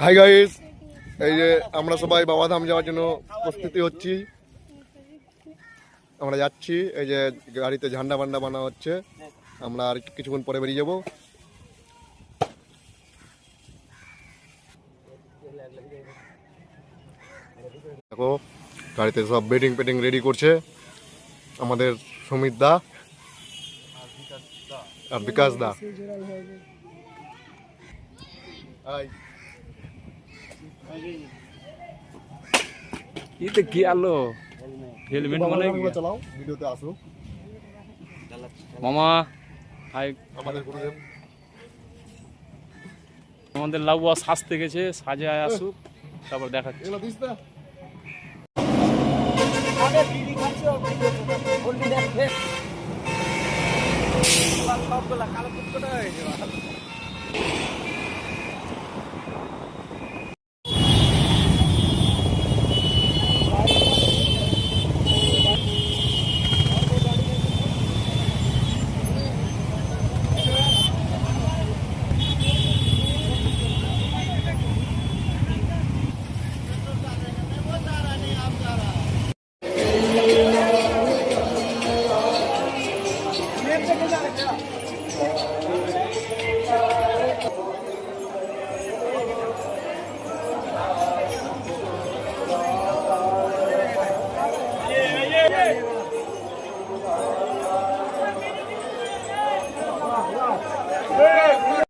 Hi guys, এই যে আমরা সবাই বাবাধাম যাওয়ার জন্য প্রস্তুতি হচ্ছি। আমরা যাচ্ছি, এই যে গাড়িতে ঝান্ডা বান্ডা বানা হচ্ছে। আমরা আর কিছুক্ষণ পরে বেরিয়ে যাব। দেখো গাড়িতে সব বেডিং পেডিং রেডি করছে আমাদের সুমিত দা আর বিকাশ দা। ইতে কি আলো হেলমেট মানে চালাও, ভিডিওতে আসো মামা। হাই, আমাদের গুরুদেব। আমাদের লাউয়া সাজতে গেছে, সাজে আয় আসুক, তারপর দেখাচ্ছি। এগুলো দিস না। আগে বিড়ি খাচ্ছে আর বললি দেখ দেখ সবগুলা কালো কুটকুটা হয়ে যাবে।